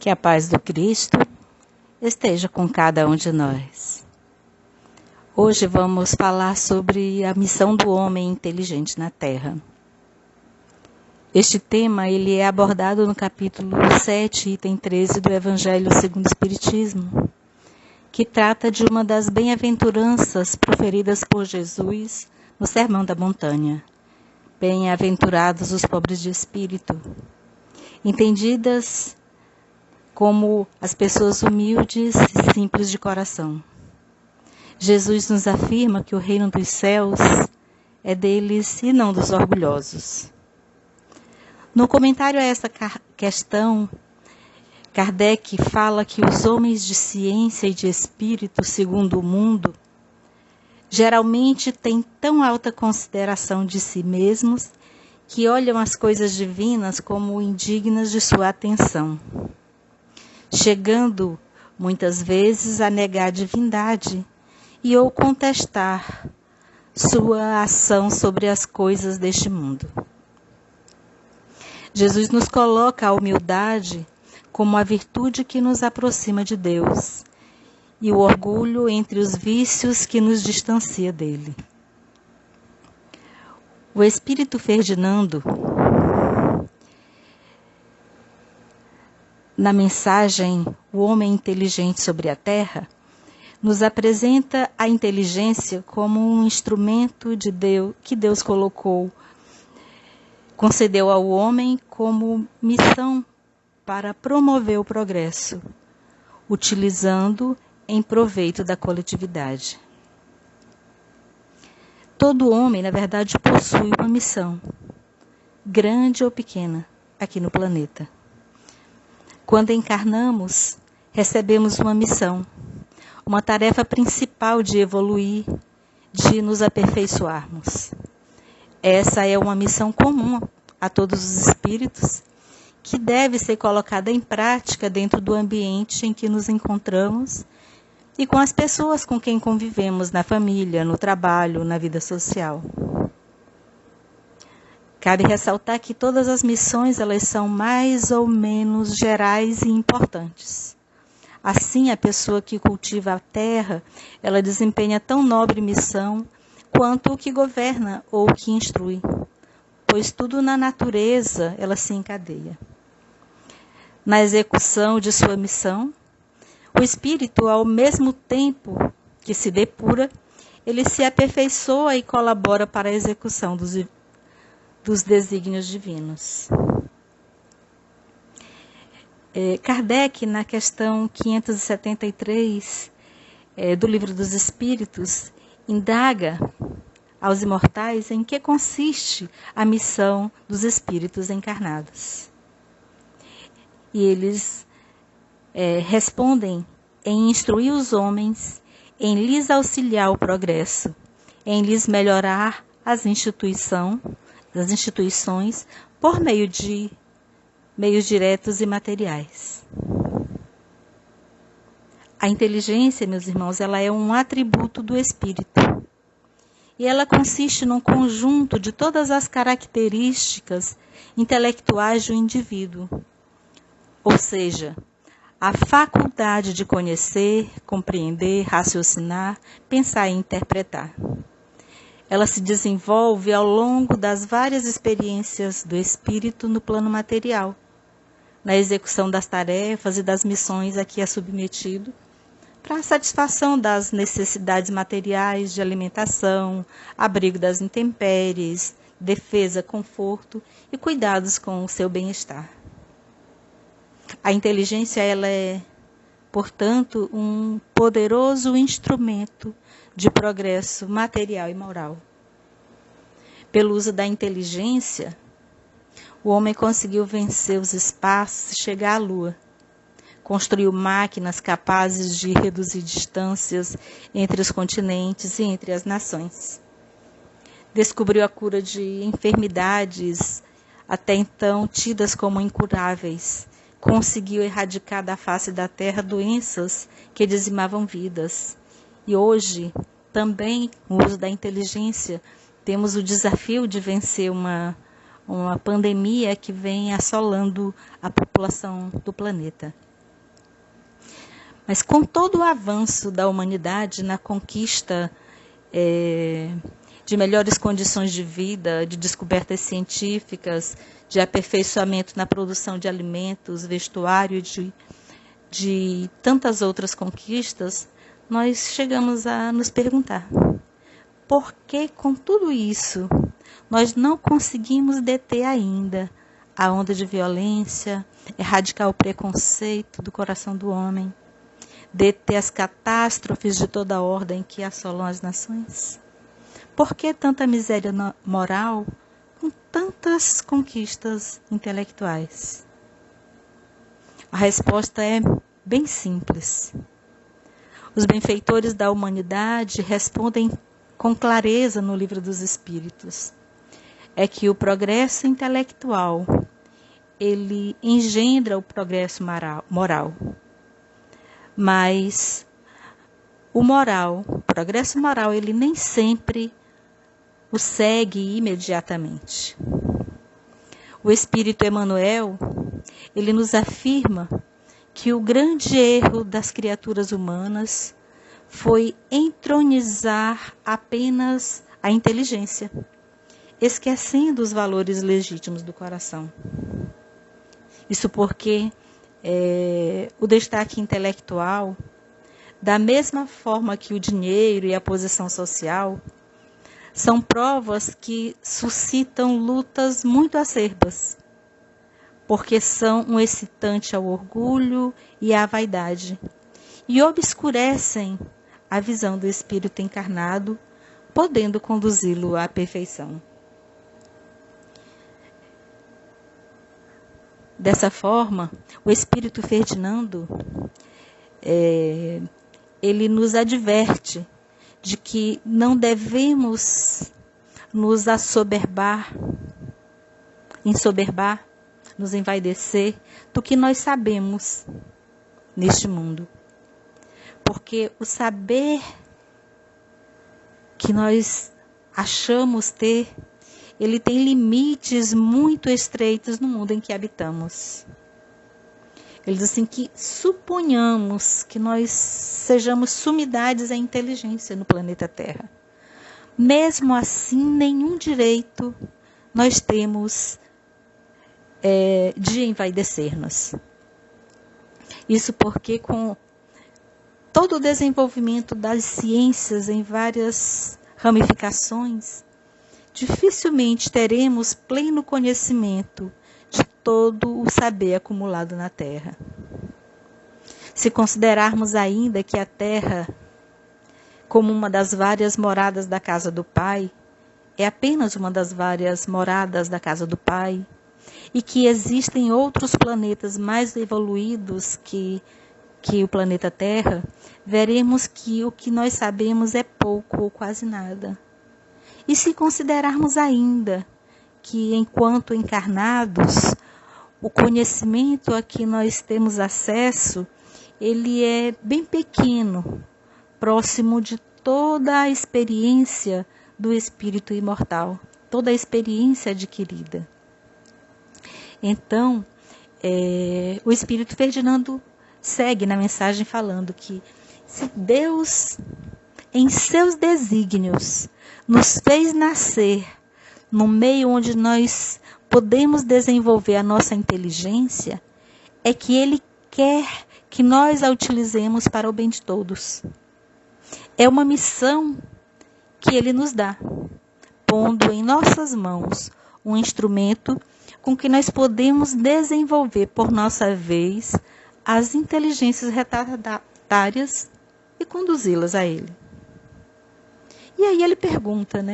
Que a paz do Cristo esteja com cada um de nós. Hoje vamos falar sobre a missão do homem inteligente na Terra. Este tema ele é abordado no capítulo 7, item 13 do Evangelho segundo o Espiritismo, que trata de uma das bem-aventuranças proferidas por Jesus no Sermão da Montanha. Bem-aventurados os pobres de espírito, entendidas como as pessoas humildes e simples de coração. Jesus nos afirma que o reino dos céus é deles e não dos orgulhosos. No comentário a essa questão, Kardec fala que os homens de ciência e de espírito, segundo o mundo, geralmente têm tão alta consideração de si mesmos que olham as coisas divinas como indignas de sua atenção, chegando muitas vezes a negar a divindade e ou contestar sua ação sobre as coisas deste mundo. Jesus nos coloca a humildade como a virtude que nos aproxima de Deus e o orgulho entre os vícios que nos distancia dele. O Espírito Ferdinando, na mensagem O Homem Inteligente sobre a Terra, nos apresenta a inteligência como um instrumento de Deus que Deus concedeu ao homem como missão para promover o progresso, utilizando em proveito da coletividade. Todo homem, na verdade, possui uma missão, grande ou pequena, aqui no planeta. Quando encarnamos, recebemos uma missão, uma tarefa principal de evoluir, de nos aperfeiçoarmos. Essa é uma missão comum a todos os espíritos, que deve ser colocada em prática dentro do ambiente em que nos encontramos e com as pessoas com quem convivemos na família, no trabalho, na vida social. Cabe ressaltar que todas as missões elas são mais ou menos gerais e importantes. Assim, a pessoa que cultiva a terra, ela desempenha tão nobre missão quanto o que governa ou o que instrui, pois tudo na natureza ela se encadeia. Na execução de sua missão, o espírito, ao mesmo tempo que se depura, ele se aperfeiçoa e colabora para a execução dos desígnios divinos. Kardec, na questão 573 do Livro dos Espíritos, indaga aos imortais em que consiste a missão dos espíritos encarnados. E eles respondem em instruir os homens, em lhes auxiliar o progresso, em lhes melhorar as instituições por meio de meios diretos e materiais. A inteligência, meus irmãos, ela é um atributo do espírito. E ela consiste num conjunto de todas as características intelectuais do indivíduo. Ou seja, a faculdade de conhecer, compreender, raciocinar, pensar e interpretar. Ela se desenvolve ao longo das várias experiências do espírito no plano material, na execução das tarefas e das missões a que é submetido, para a satisfação das necessidades materiais de alimentação, abrigo das intempéries, defesa, conforto e cuidados com o seu bem-estar. A inteligência ela é, portanto, um poderoso instrumento de progresso material e moral. Pelo uso da inteligência, o homem conseguiu vencer os espaços e chegar à Lua. Construiu máquinas capazes de reduzir distâncias entre os continentes e entre as nações. Descobriu a cura de enfermidades até então tidas como incuráveis. Conseguiu erradicar da face da terra doenças que dizimavam vidas. E hoje, também, com o uso da inteligência, temos o desafio de vencer uma pandemia que vem assolando a população do planeta. Mas com todo o avanço da humanidade na conquista de melhores condições de vida, de descobertas científicas, de aperfeiçoamento na produção de alimentos, vestuário, de tantas outras conquistas, nós chegamos a nos perguntar: por que, com tudo isso, nós não conseguimos deter ainda a onda de violência, erradicar o preconceito do coração do homem, deter as catástrofes de toda a ordem que assolam as nações? Por que tanta miséria moral com tantas conquistas intelectuais? A resposta é bem simples. Os benfeitores da humanidade respondem com clareza no Livro dos Espíritos. É que o progresso intelectual, ele engendra o progresso moral. Mas o progresso moral, ele nem sempre o segue imediatamente. O Espírito Emmanuel, ele nos afirma que o grande erro das criaturas humanas foi entronizar apenas a inteligência, esquecendo os valores legítimos do coração. Isso porque o destaque intelectual, da mesma forma que o dinheiro e a posição social, são provas que suscitam lutas muito acerbas, porque são um excitante ao orgulho e à vaidade, e obscurecem a visão do espírito encarnado, podendo conduzi-lo à perfeição. Dessa forma, o Espírito Ferdinando, ele nos adverte de que não devemos nos ensoberbar, nos envaidecer do que nós sabemos neste mundo. Porque o saber que nós achamos ter, ele tem limites muito estreitos no mundo em que habitamos. Ele diz assim que suponhamos que nós sejamos sumidades à inteligência no planeta Terra. Mesmo assim, nenhum direito nós temos de envaidecer-nos. Isso porque com todo o desenvolvimento das ciências em várias ramificações, dificilmente teremos pleno conhecimento de todo o saber acumulado na Terra. Se considerarmos ainda que a Terra, como uma das várias moradas da casa do Pai, é apenas uma das várias moradas da casa do Pai, e que existem outros planetas mais evoluídos que o planeta Terra, veremos que o que nós sabemos é pouco ou quase nada. E se considerarmos ainda que, enquanto encarnados, o conhecimento a que nós temos acesso, ele é bem pequeno, próximo de toda a experiência do espírito imortal, toda a experiência adquirida. Então, o Espírito Ferdinando segue na mensagem falando que se Deus, em seus desígnios, nos fez nascer no meio onde nós podemos desenvolver a nossa inteligência, é que Ele quer que nós a utilizemos para o bem de todos. É uma missão que Ele nos dá, pondo em nossas mãos um instrumento com que nós podemos desenvolver por nossa vez as inteligências retardatárias e conduzi-las a Ele. E aí ele pergunta,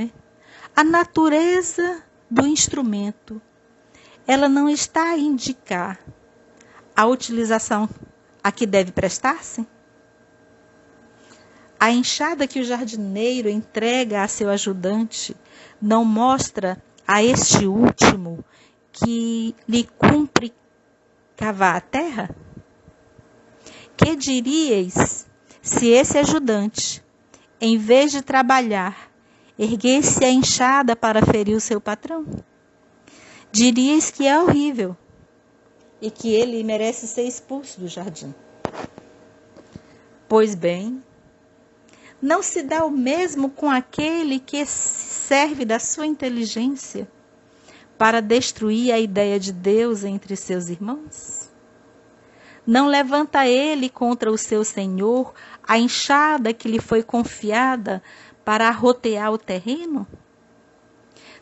a natureza do instrumento, ela não está a indicar a utilização a que deve prestar-se? A enxada que o jardineiro entrega a seu ajudante não mostra a este último que lhe cumpre cavar a terra? Que diríeis se esse ajudante, em vez de trabalhar, erguesse a enxada para ferir o seu patrão? Diríeis que é horrível e que ele merece ser expulso do jardim. Pois bem, não se dá o mesmo com aquele que serve da sua inteligência para destruir a ideia de Deus entre seus irmãos? Não levanta ele contra o seu Senhor a enxada que lhe foi confiada para arrotear o terreno?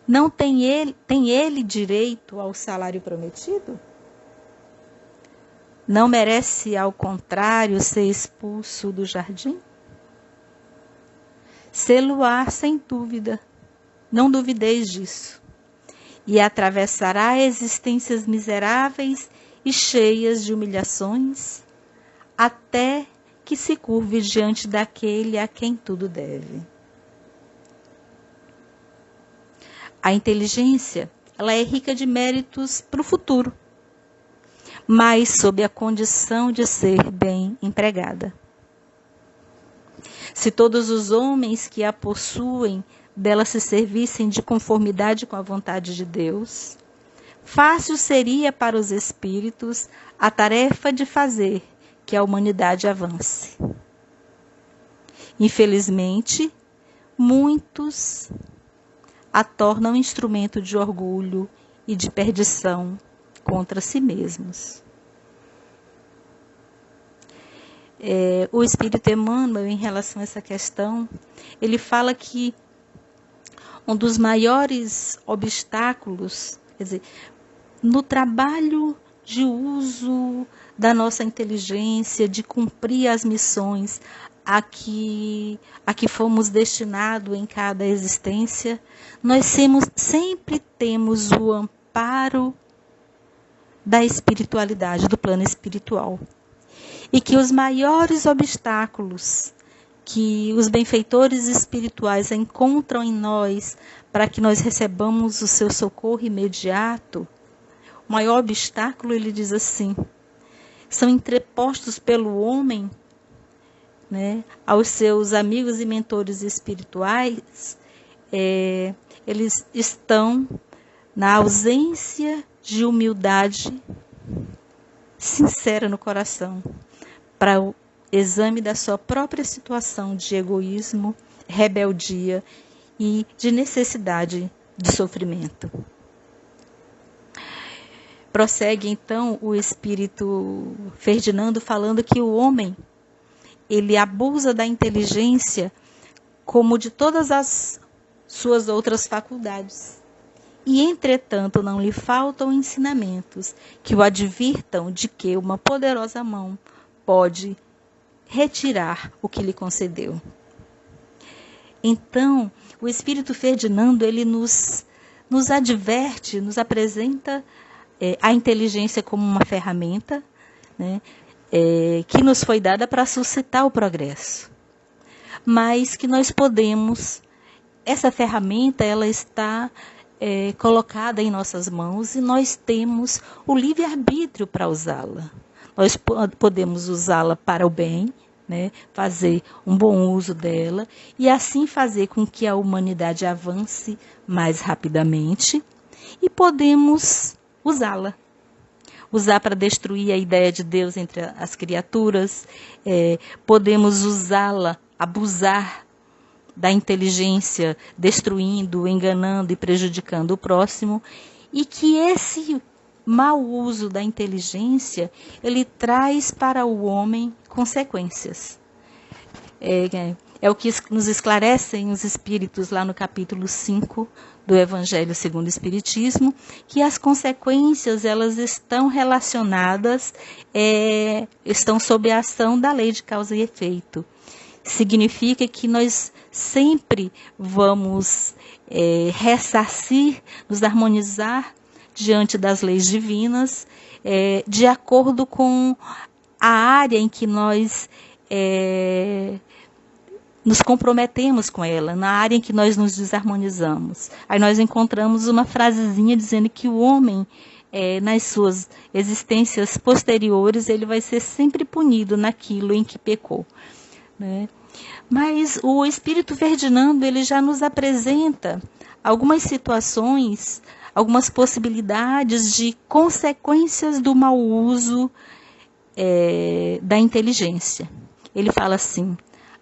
Não tem ele direito ao salário prometido? Não merece, ao contrário, ser expulso do jardim? Sê-lo-á, sem dúvida, não duvideis disso, e atravessará existências miseráveis e cheias de humilhações, até que se curve diante daquele a quem tudo deve. A inteligência, ela é rica de méritos para o futuro, mas sob a condição de ser bem empregada. Se todos os homens que a possuem dela se servissem de conformidade com a vontade de Deus, fácil seria para os espíritos a tarefa de fazer que a humanidade avance. Infelizmente, muitos a tornam instrumento de orgulho e de perdição contra si mesmos. O Espírito Emmanuel, em relação a essa questão, ele fala que um dos maiores obstáculos, quer dizer, no trabalho de uso da nossa inteligência, de cumprir as missões a que fomos destinados em cada existência, nós sempre temos o amparo da espiritualidade, do plano espiritual. E que os maiores obstáculos que os benfeitores espirituais encontram em nós para que nós recebamos o seu socorro imediato, o maior obstáculo, ele diz assim, são entrepostos pelo homem, né, aos seus amigos e mentores espirituais, eles estão na ausência de humildade sincera no coração, para o exame da sua própria situação de egoísmo, rebeldia e de necessidade de sofrimento. Prossegue então o espírito Ferdinando falando que o homem, ele abusa da inteligência como de todas as suas outras faculdades. E, entretanto, não lhe faltam ensinamentos que o advirtam de que uma poderosa mão pode retirar o que lhe concedeu. Então, o Espírito Ferdinando, ele nos adverte, nos apresenta a inteligência como uma ferramenta, né, que nos foi dada para suscitar o progresso. Mas que nós podemos, essa ferramenta, ela está colocada em nossas mãos e nós temos o livre-arbítrio para usá-la. Nós podemos usá-la para o bem, né, fazer um bom uso dela e assim fazer com que a humanidade avance mais rapidamente, e podemos usá-la. Usar para destruir a ideia de Deus entre as criaturas, podemos usá-la, abusar da inteligência, destruindo, enganando e prejudicando o próximo, e que esse mau uso da inteligência, ele traz para o homem consequências. É o que nos esclarecem os espíritos lá no capítulo 5 do Evangelho segundo o Espiritismo, que as consequências, elas estão relacionadas, estão sob a ação da lei de causa e efeito. Significa que nós sempre vamos ressarcir, nos harmonizar diante das leis divinas, de acordo com a área em que nós nos comprometemos com ela, na área em que nós nos desarmonizamos. Aí nós encontramos uma frasezinha dizendo que o homem, nas suas existências posteriores, ele vai ser sempre punido naquilo em que pecou, né? Mas o Espírito Ferdinando, ele já nos apresenta algumas situações, algumas possibilidades de consequências do mau uso da inteligência. ele fala assim: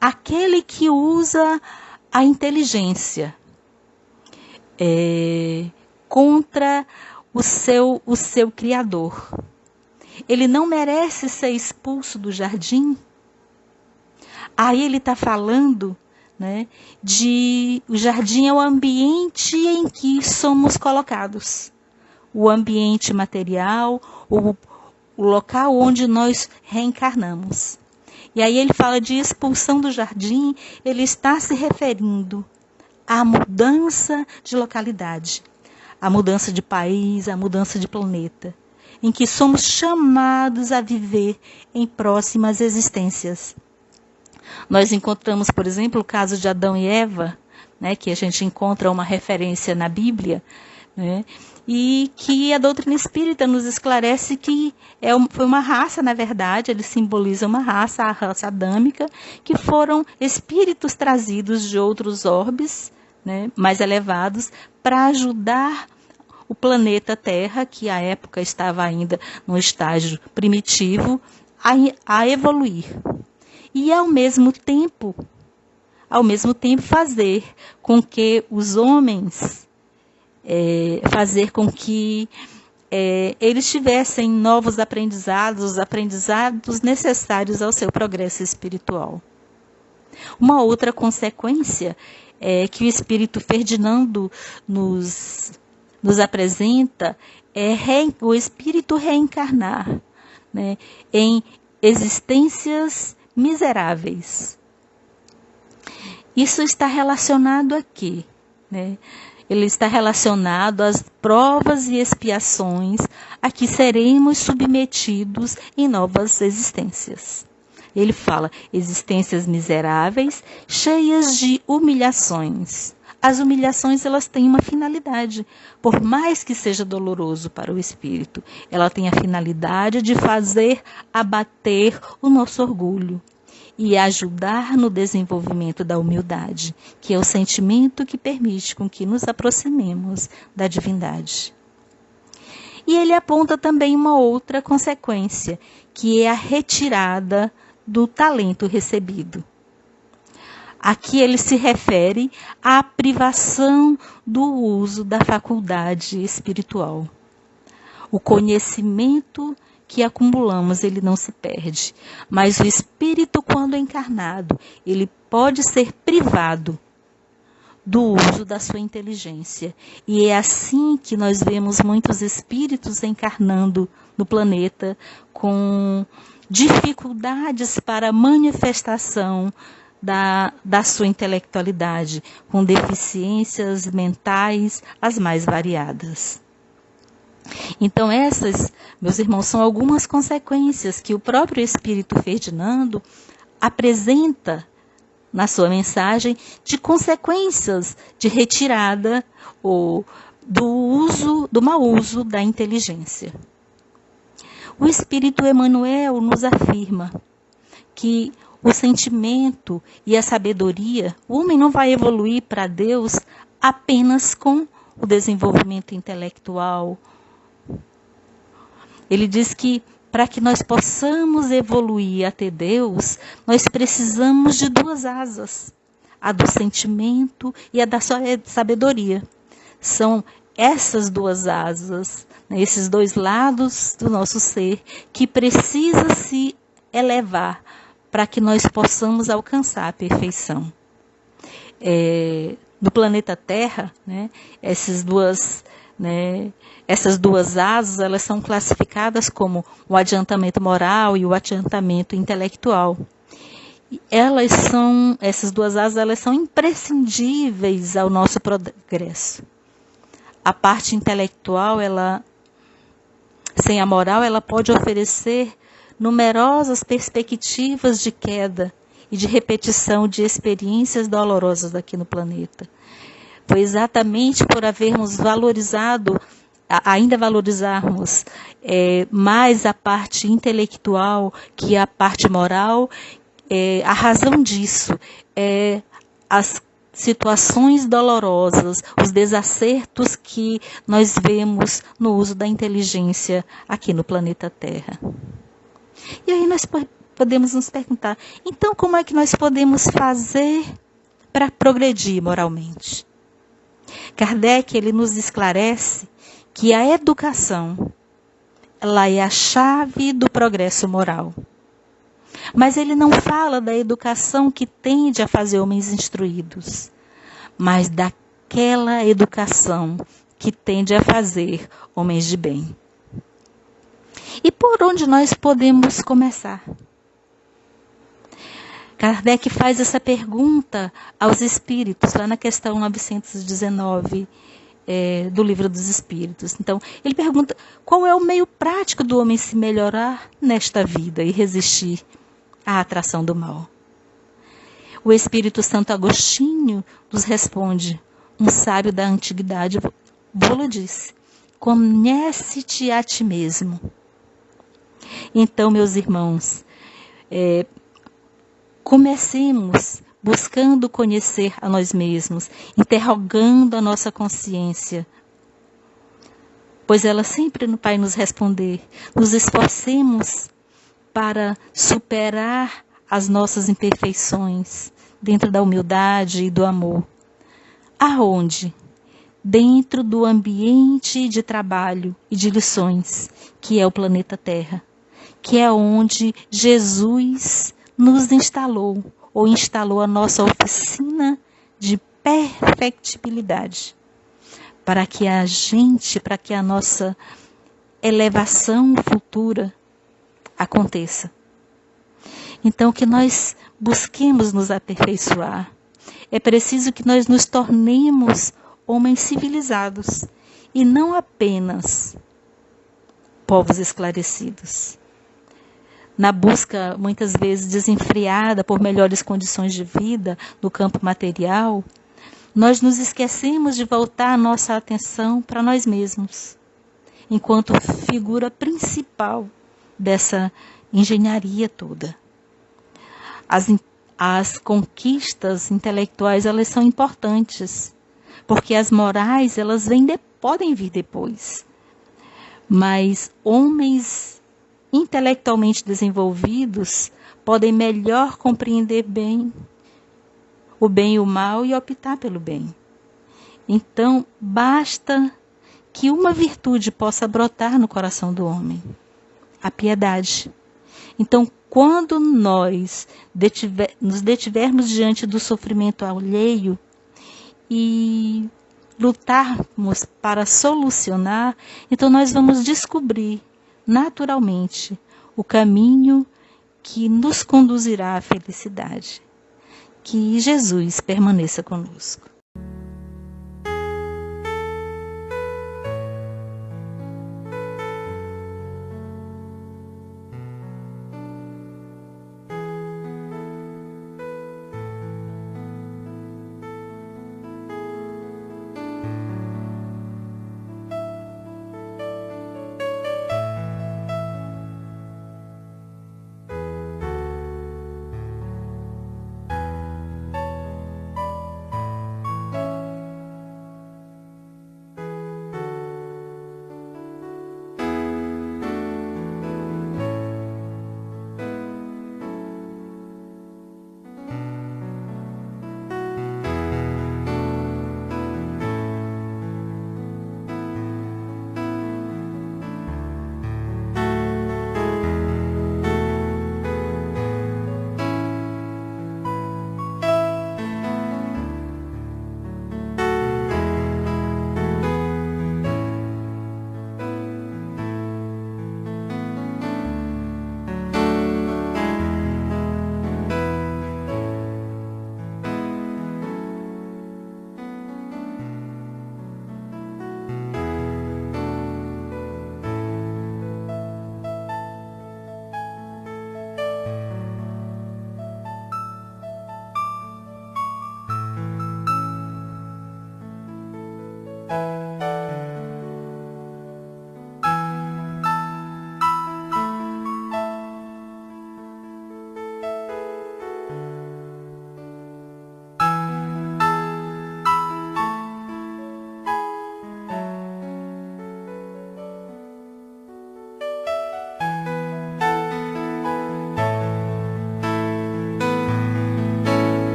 aquele que usa a inteligência contra o seu Criador, ele não merece ser expulso do jardim? Aí ele está falando, né, o jardim é o ambiente em que somos colocados. O ambiente material, o local onde nós reencarnamos. E aí ele fala de expulsão do jardim, ele está se referindo à mudança de localidade, à mudança de país, à mudança de planeta, em que somos chamados a viver em próximas existências. Nós encontramos, por exemplo, o caso de Adão e Eva, né, que a gente encontra uma referência na Bíblia, né, e que a doutrina espírita nos esclarece que foi uma raça, na verdade, ele simboliza uma raça, a raça adâmica, que foram espíritos trazidos de outros orbes, né, mais elevados, para ajudar o planeta Terra, que à época estava ainda num estágio primitivo, a evoluir. E ao mesmo tempo fazer com que os homens, fazer com que eles tivessem novos aprendizados, os aprendizados necessários ao seu progresso espiritual. Uma outra consequência que o Espírito Ferdinando nos apresenta é o Espírito reencarnar, né, em existências miseráveis. Isso está relacionado a quê? Né? Ele está relacionado às provas e expiações a que seremos submetidos em novas existências. Ele fala existências miseráveis, cheias de humilhações. As humilhações, elas têm uma finalidade. Por mais que seja doloroso para o espírito, ela tem a finalidade de fazer abater o nosso orgulho e ajudar no desenvolvimento da humildade, que é o sentimento que permite com que nos aproximemos da divindade. E ele aponta também uma outra consequência, que é a retirada do talento recebido. Aqui ele se refere à privação do uso da faculdade espiritual. O conhecimento que acumulamos, ele não se perde, mas o espírito, quando encarnado, ele pode ser privado do uso da sua inteligência. E é assim que nós vemos muitos espíritos encarnando no planeta com dificuldades para a manifestação da sua intelectualidade, com deficiências mentais as mais variadas. Então essas, meus irmãos, são algumas consequências que o próprio Espírito Ferdinando apresenta na sua mensagem, de consequências de retirada ou do mau uso da inteligência. O Espírito Emmanuel nos afirma que o sentimento e a sabedoria, o homem não vai evoluir para Deus apenas com o desenvolvimento intelectual. Ele diz que para que nós possamos evoluir até Deus, nós precisamos de duas asas, a do sentimento e a da sabedoria. São essas duas asas, né, esses dois lados do nosso ser, que precisa se elevar para que nós possamos alcançar a perfeição. No planeta Terra, né, essas duas asas, elas são classificadas como o adiantamento moral e o adiantamento intelectual. Essas duas asas, elas são imprescindíveis ao nosso progresso. A parte intelectual, sem a moral, ela pode oferecer numerosas perspectivas de queda e de repetição de experiências dolorosas aqui no planeta. Foi exatamente por havermos ainda valorizarmos mais a parte intelectual que a parte moral, a razão disso é as situações dolorosas, os desacertos que nós vemos no uso da inteligência aqui no planeta Terra. E aí nós podemos nos perguntar, então como é que nós podemos fazer para progredir moralmente? Kardec, ele nos esclarece que a educação, ela é a chave do progresso moral. Mas ele não fala da educação que tende a fazer homens instruídos, mas daquela educação que tende a fazer homens de bem. E por onde nós podemos começar? Kardec faz essa pergunta aos espíritos, lá na questão 919 do Livro dos Espíritos. Então, ele pergunta qual é o meio prático do homem se melhorar nesta vida e resistir à atração do mal. O Espírito Santo Agostinho nos responde, um sábio da antiguidade, Bolo disse, conhece-te a ti mesmo. Então, meus irmãos, comecemos buscando conhecer a nós mesmos, interrogando a nossa consciência, pois ela sempre vai nos responder. Nos esforcemos para superar as nossas imperfeições dentro da humildade e do amor. Aonde? Dentro do ambiente de trabalho e de lições, que é o planeta Terra, que é onde Jesus nos instalou, ou instalou a nossa oficina de perfectibilidade, para que a nossa elevação futura aconteça. Então, que nós busquemos nos aperfeiçoar. É preciso que nós nos tornemos homens civilizados, e não apenas povos esclarecidos. Na busca, muitas vezes, desenfreada por melhores condições de vida no campo material, nós nos esquecemos de voltar a nossa atenção para nós mesmos, enquanto figura principal dessa engenharia toda. As conquistas intelectuais, elas são importantes, porque as morais, elas podem vir depois. Mas homens intelectualmente desenvolvidos podem melhor compreender bem e o mal e optar pelo bem. Então, basta que uma virtude possa brotar no coração do homem, a piedade. Então, quando nós nos detivermos diante do sofrimento alheio e lutarmos para solucionar, então nós vamos descobrir naturalmente o caminho que nos conduzirá à felicidade. Que Jesus permaneça conosco.